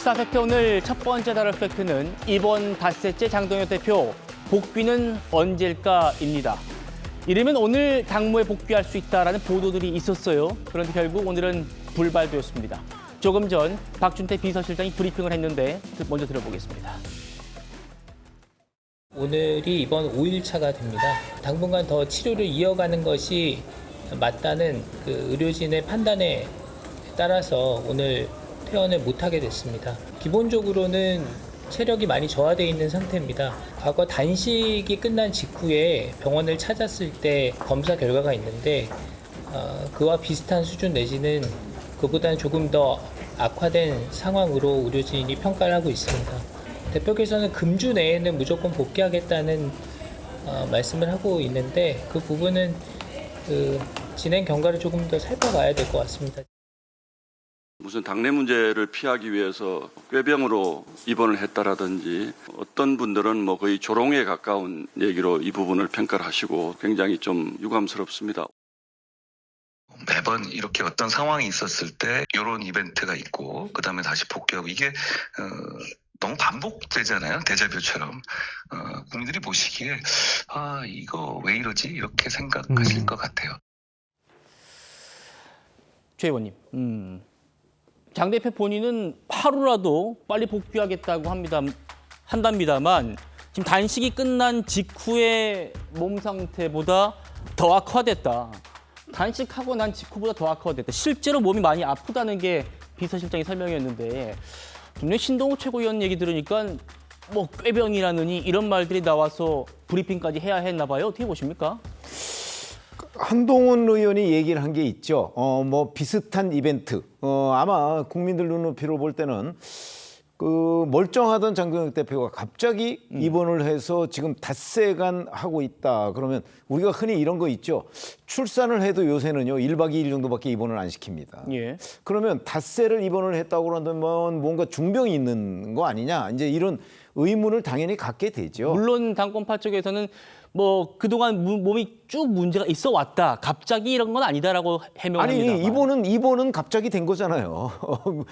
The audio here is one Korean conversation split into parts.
14팩트 오늘 첫 번째 다룰 팩트는 이번 닷새째 장동혁 대표 복귀는 언제일까입니다. 이르면 오늘 당무에 복귀할 수 있다라는 보도들이 있었어요. 그런데 결국 오늘은 불발되었습니다. 조금 전 박준태 비서실장이 브리핑을 했는데 먼저 들어보겠습니다. 오늘이 이번 5일차가 됩니다. 당분간 더 치료를 이어가는 것이 맞다는 그 의료진의 판단에 따라서 오늘 퇴원을 못하게 됐습니다. 기본적으로는 체력이 많이 저하되어 있는 상태입니다. 과거 단식이 끝난 직후에 병원을 찾았을 때 검사 결과가 있는데 그와 비슷한 수준 내지는 그보다는 조금 더 악화된 상황으로 의료진이 평가를 하고 있습니다. 대표께서는 금주 내에는 무조건 복귀하겠다는 말씀을 하고 있는데 그 부분은 그 진행 경과를 조금 더 살펴봐야 될 것 같습니다. 무슨 당내 문제를 피하기 위해서 꾀병으로 입원을 했다라든지 어떤 분들은 뭐 거의 조롱에 가까운 얘기로 이 부분을 평가를 하시고 굉장히 좀 유감스럽습니다. 매번 이렇게 어떤 상황이 있었을 때 이런 이벤트가 있고 그다음에 다시 복귀하고 이게 너무 반복되잖아요. 데자뷰처럼. 국민들이 보시기에 이거 왜 이러지? 이렇게 생각하실 것 같아요. 최 의원님, 장 대표 본인은 하루라도 빨리 복귀하겠다고 한답니다만 지금 단식이 끝난 직후의 몸 상태보다 더 악화됐다. 단식하고 난 직후보다 더 악화됐다. 실제로 몸이 많이 아프다는 게 비서실장이 설명했는데 좀 전에 신동욱 최고위원 얘기 들으니까 뭐 꾀병이라느니 이런 말들이 나와서 브리핑까지 해야 했나 봐요. 어떻게 보십니까? 한동훈 의원이 얘기를 한 게 있죠. 뭐 비슷한 이벤트. 아마 국민들 눈높이로 볼 때는 그 멀쩡하던 장동혁 대표가 갑자기 입원을 해서 지금 닷새간 하고 있다. 그러면 우리가 흔히 이런 거 있죠. 출산을 해도 요새는요 1박 2일 정도밖에 입원을 안 시킵니다. 예. 그러면 닷새를 입원을 했다고 그러면 뭔가 중병이 있는 거 아니냐. 이제 이런 의문을 당연히 갖게 되죠. 물론 당권파 쪽에서는 뭐 그동안 몸이 쭉 문제가 있어 왔다. 갑자기 이런 건 아니다라고 해명합니다. 아니 입원은 갑자기 된 거잖아요.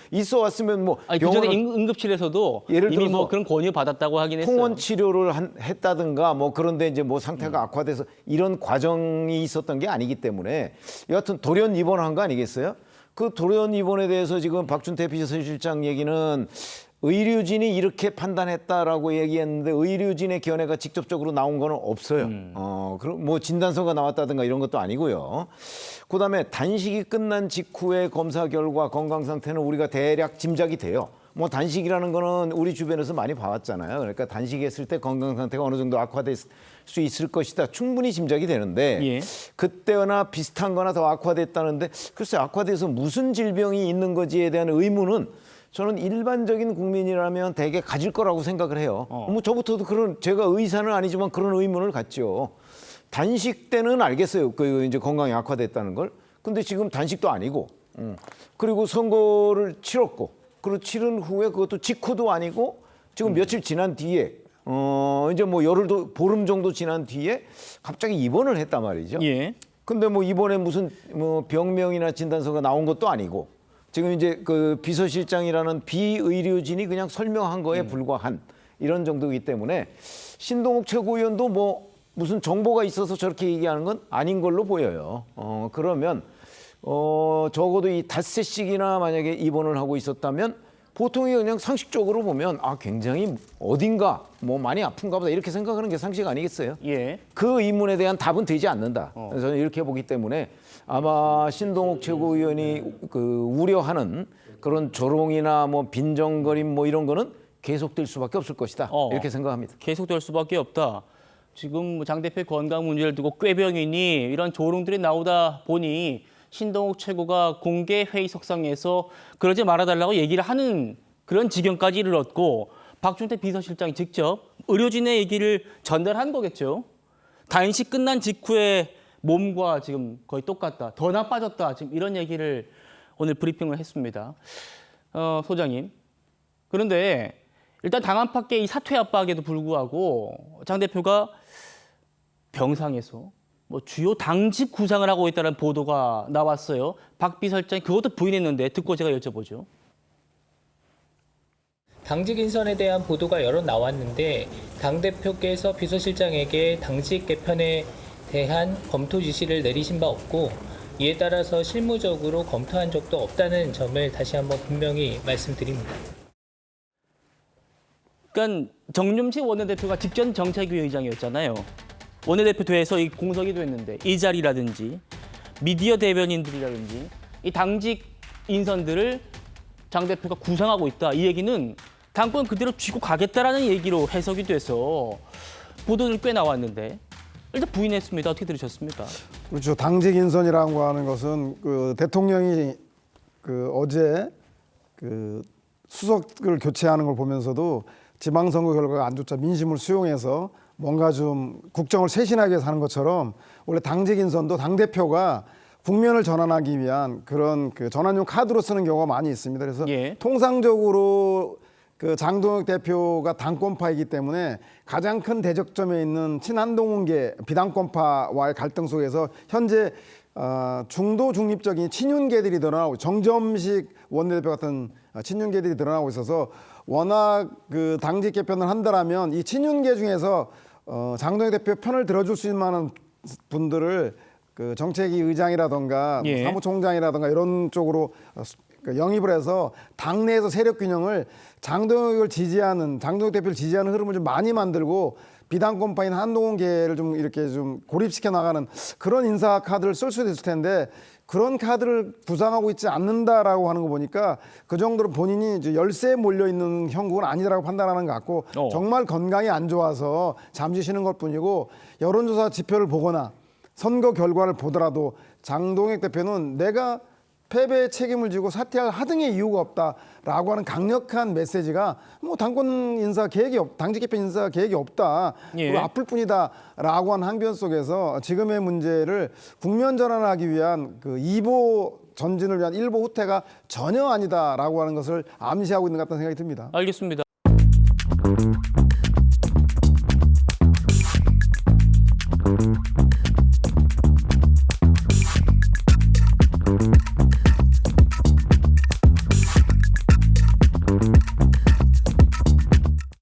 있어 왔으면 뭐 아니, 그전에 응급실에서도 예를 이미 들어서 뭐 그런 권유 받았다고 하긴 했어요. 통원 치료를 했다든가 뭐 그런데 이제 뭐 상태가 악화돼서 이런 과정이 있었던 게 아니기 때문에 여하튼 돌연 입원한 거 아니겠어요? 그 돌연 입원에 대해서 지금 박준태 비서실장 얘기는 의료진이 이렇게 판단했다라고 얘기했는데 의료진의 견해가 직접적으로 나온 거는 없어요. 그럼 뭐 진단서가 나왔다든가 이런 것도 아니고요. 그다음에 단식이 끝난 직후의 검사 결과 건강 상태는 우리가 대략 짐작이 돼요. 뭐 단식이라는 거는 우리 주변에서 많이 봐왔잖아요. 그러니까 단식했을 때 건강 상태가 어느 정도 악화될 수 있을 것이다. 충분히 짐작이 되는데 예. 그때나 비슷한 거나 더 악화됐다는데 글쎄 악화돼서 무슨 질병이 있는 거지에 대한 의문은 저는 일반적인 국민이라면 대개 가질 거라고 생각을 해요. 뭐 저부터도 제가 의사는 아니지만 그런 의문을 갖죠. 단식 때는 알겠어요. 그 이제 건강이 악화됐다는 걸. 근데 지금 단식도 아니고, 그리고 선거를 치렀고, 그리고 치른 후에 그것도 직후도 아니고 지금 며칠 지난 뒤에 이제 뭐 보름 정도 지난 뒤에 갑자기 입원을 했단 말이죠. 예. 근데 뭐 이번에 무슨 뭐 병명이나 진단서가 나온 것도 아니고. 지금 이제 그 비서실장이라는 비의료진이 그냥 설명한 거에 불과한 이런 정도이기 때문에 신동욱 최고위원도 뭐 무슨 정보가 있어서 저렇게 얘기하는 건 아닌 걸로 보여요. 그러면 적어도 이 닷새씩이나 만약에 입원을 하고 있었다면 보통이 그냥 상식적으로 보면 굉장히 어딘가 뭐 많이 아픈가 보다 이렇게 생각하는 게 상식 아니겠어요? 예. 그 의문에 대한 답은 되지 않는다. 저는 이렇게 보기 때문에 아마 신동욱 최고위원이 그 우려하는 그런 조롱이나 뭐 빈정거림 뭐 이런 거는 계속될 수밖에 없을 것이다. 이렇게 생각합니다. 계속될 수밖에 없다. 지금 장 대표의 건강 문제를 두고 꾀병이니 이런 조롱들이 나오다 보니 신동욱 최고가 공개 회의석상에서 그러지 말아달라고 얘기를 하는 그런 지경까지 이르렀고 박준태 비서실장이 직접 의료진의 얘기를 전달한 거겠죠. 단식 끝난 직후에 몸과 지금 거의 똑같다. 더 나빠졌다. 지금 이런 얘기를 오늘 브리핑을 했습니다. 소장님. 그런데 일단 당 안팎의 이 사퇴 압박에도 불구하고 장 대표가 병상에서 뭐 주요 당직 구상을 하고 있다는 보도가 나왔어요. 박 비서실장이 그것도 부인했는데 듣고 제가 여쭤보죠. 당직 인선에 대한 보도가 여러 나왔는데 당대표께서 비서실장에게 당직 개편에 대한 검토 지시를 내리신 바 없고 이에 따라서 실무적으로 검토한 적도 없다는 점을 다시 한번 분명히 말씀드립니다. 그러니까 정윤식 원내대표가 직전 정책위의장이었잖아요. 원내대표 돼서 이 공석이도 했는데 이 자리라든지 미디어 대변인들이라든지 이 당직 인선들을 장 대표가 구상하고 있다. 이 얘기는 당권 그대로 쥐고 가겠다라는 얘기로 해석이 돼서 보도들 꽤 나왔는데 일단 부인했습니다. 어떻게 들으셨습니까? 그렇죠. 당직 인선이라고 하는 것은 그 대통령이 그 어제 그 수석을 교체하는 걸 보면서도 지방선거 결과가 안 좋자 민심을 수용해서 뭔가 좀 국정을 쇄신하게 해서 하는 것처럼 원래 당직 인선도 당대표가 국면을 전환하기 위한 그런 그 전환용 카드로 쓰는 경우가 많이 있습니다. 그래서 예. 통상적으로 그 장동혁 대표가 당권파이기 때문에 가장 큰 대적점에 있는 친한동훈계 비당권파와의 갈등 속에서 현재 중도 중립적인 친윤계들이 늘어나고 정점식 원내대표 같은 친윤계들이 늘어나고 있어서 워낙 그 당직 개편을 한다라면 이 친윤계 중에서 장동혁 대표 편을 들어줄 수 있는 만한 분들을 그 정책위 의장이라던가 예. 사무총장이라던가 이런 쪽으로 영입을 해서 당내에서 세력 균형을 장동혁을 지지하는 장동혁 대표를 지지하는 흐름을 좀 많이 만들고 비당권파인 한동훈계를 좀 이렇게 좀 고립시켜 나가는 그런 인사 카드를 쓸 수도 있을 텐데 그런 카드를 구상하고 있지 않는다라고 하는 거 보니까 그 정도로 본인이 이제 열세에 몰려 있는 형국은 아니다라고 판단하는 것 같고 정말 건강이 안 좋아서 잠시 쉬는 것뿐이고 여론조사 지표를 보거나 선거 결과를 보더라도 장동혁 대표는 내가 패배의 책임을 지고 사퇴할 하등의 이유가 없다라고 하는 강력한 메시지가 뭐 당권 인사 계획이 당직 개편 인사 계획이 없다. 예. 그리고 아플 뿐이다라고 하는 항변 속에서 지금의 문제를 국면 전환하기 위한 그 2보 전진을 위한 1보 후퇴가 전혀 아니다라고 하는 것을 암시하고 있는 것 같다는 생각이 듭니다. 알겠습니다.